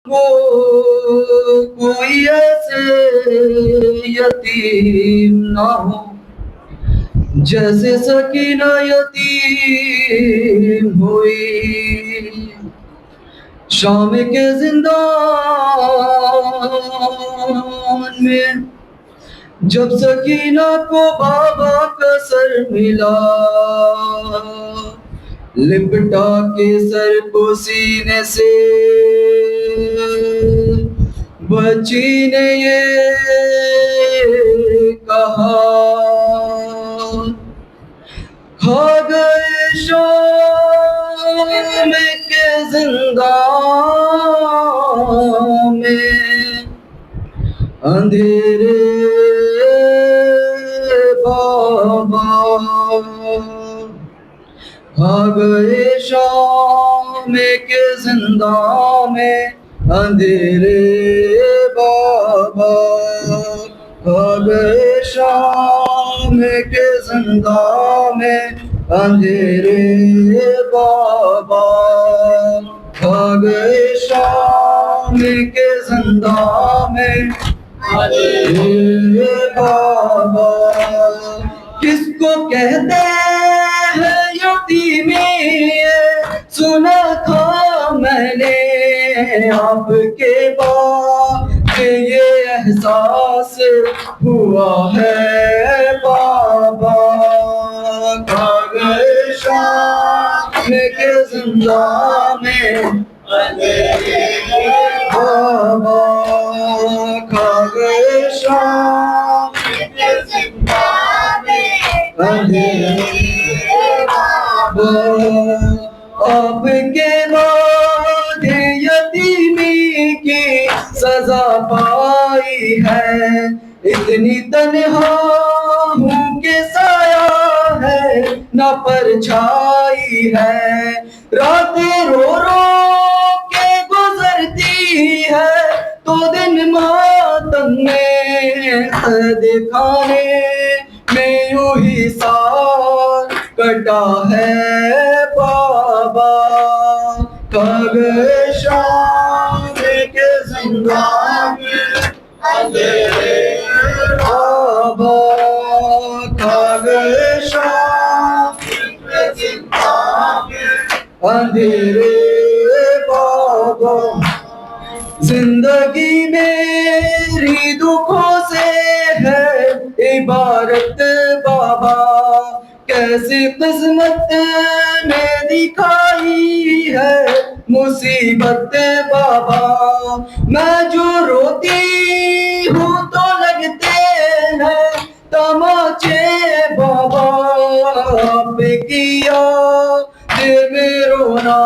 वो कोई ऐसे यतीम ना हो जैसे सकीना यतीम हुई शाम के जिंदान में। जब सकीना को बाबा का सर मिला, लिपटा के सर को सीने से बच्ची ने ये कहा, खा गए शाम के जिंदान में अंधेरे बाबा, खा गए शाम के जिंदान में अंधेरे बाबा, खा गए शाम के जिंदान में अंधेरे बाबा, खा गए शाम के जिंदान में अंधेरे बाबा। किसको कहते हैं यतीमी, सुना था मैंने आपके बाद ये एहसास हुआ है बाबा, खा गए शाम के जिंदान में बाबा, खा गए शाम के जिंदान में बाबा। आपके बाद यतीमी की सजा पाई है, इतनी तन्हा हूँ कि साया है न परछाई है, रातें रो रो के गुजरती है तो दिन मातम में दिखाने में यूं ही साल कटा है बाबा, खा गए शाम के जिंदान में अंधेरे बाबा, खा गए शाम के जिंदान में अंधेरे बाबा। जिंदगी मेरी दुखों से है इबारत बाबा, कैसी किस्मत ने दिखाई है मुसीबत बाबा। मैं जो रोती हूँ तो लगते हैं तमाचे बाबा, पे किया दिल में रोना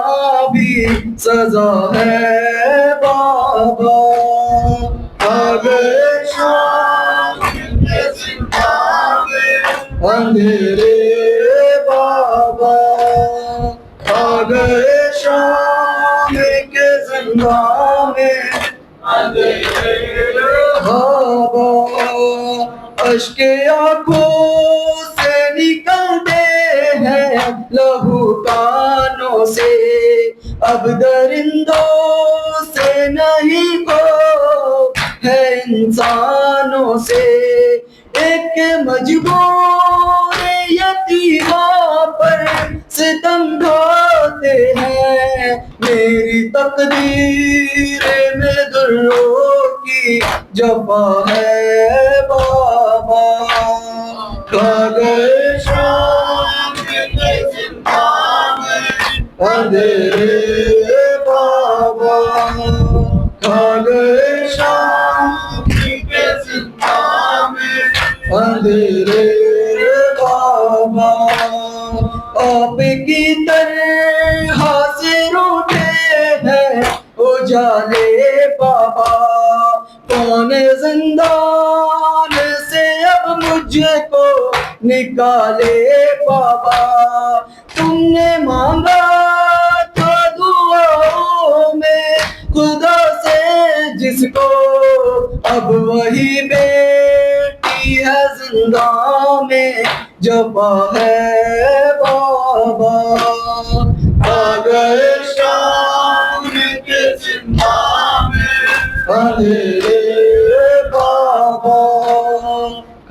भी सजा है बाबा, खा गए शाम के जिंदान में अंधेरे बाबा, खा गए शाम के जिंदान में अंधेरे बाबा। अश्के आंखों से निकलते हैं लहू कानों से, अब दरिंदों से नहीं को है इंसानों से, एक मजबूर यतीमा पर सितम ढाते हैं, मेरी तकदीर में दुर्रों की जफा है बाबा, खा गए शाम के जिंदान में अंधेरे बाबा, खा गए शाम के जिंदान में अंधेरे बाबा। आपकी तरह से रूठे हैं उजाले बाबा, कौन जिंदान से अब मुझको निकाले बाबा। तुमने मांगा था दुआओं में खुदा से जिसको, अब वही बेटी है जिंदा में जपा है बाबा, आ गए शाम के जिंदा में अंधेरे बाबा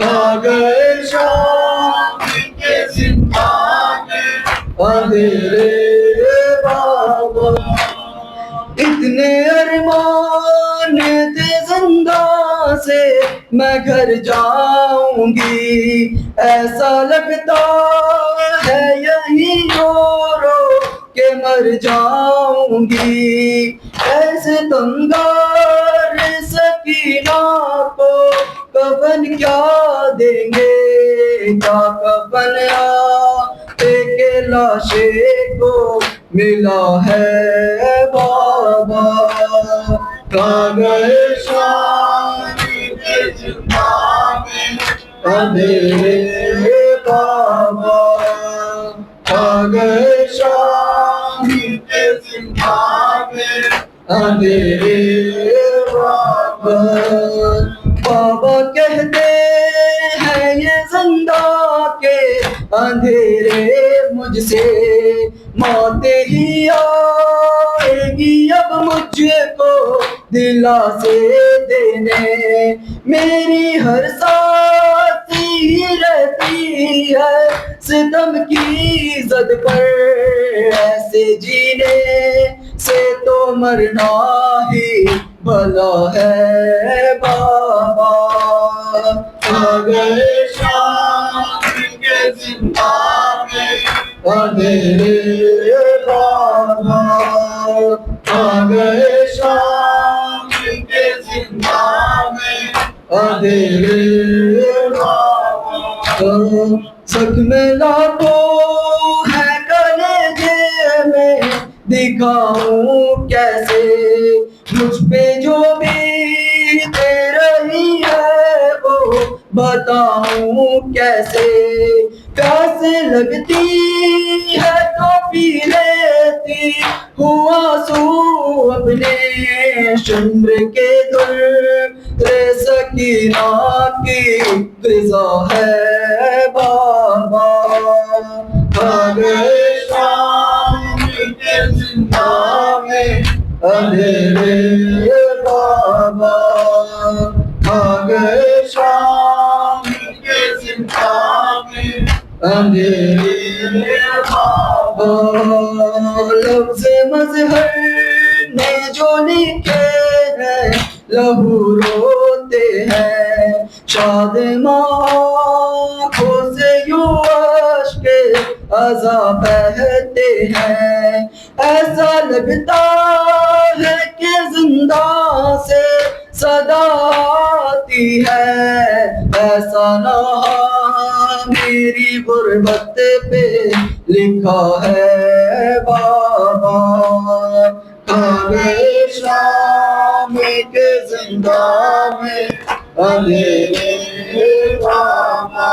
खा गए शाम के जिंदा में अंधेरे बाबा इतने अरमान थे जिंदा से मैं घर जाऊंगी ऐसा लगता है यही रो रो के मर जाऊंगी ऐसे तंगार सकीना को कफन क्या देंगे क्या कफन के लाशे को मिला है बाबा खा गए शाम के जिंदा में अंधेरे बाबा खा गए शाम के जिंदा में अंधेरे बाबा बाबा कहते हैं ये जिंदा के अंधेरे मुझसे मौत ही आएगी अब मुझको दिलासे देने मेरी हर सांस ही रहती है सितम की जद पर ऐसे जीने से तो मरना ही भला है बाबा आ गए शाम के जिंदा में अंधेरे बाबा आ गए शाम के जिंदा में अंधेरे बाबा जख्म लाखों है कलेजे में दिखाऊं कैसे मुझ पे जो बीते रही है वो बताऊं कैसे प्यास लगती है तो पी लेती हूँ आंसू अपने शुम्र के दुर सकीना की ग़िज़ा है बाबा खा गए शाम के जिंदा में अंधेरे बाबा खा गए शाम के जिंदा में अंधेरे बाबा लफ्ज़ मज़हर ने जो लिखे हैं लहू रोते हैं शाद आँखों से यूं अश्के अज़ा बहते हैं ऐसा लगता है कि जिंदा से सदा आती है ऐसा ना मेरी गुर्बत पे लिखा है बाबा खा गए शाम के जिंदा में अंधेरे बाबा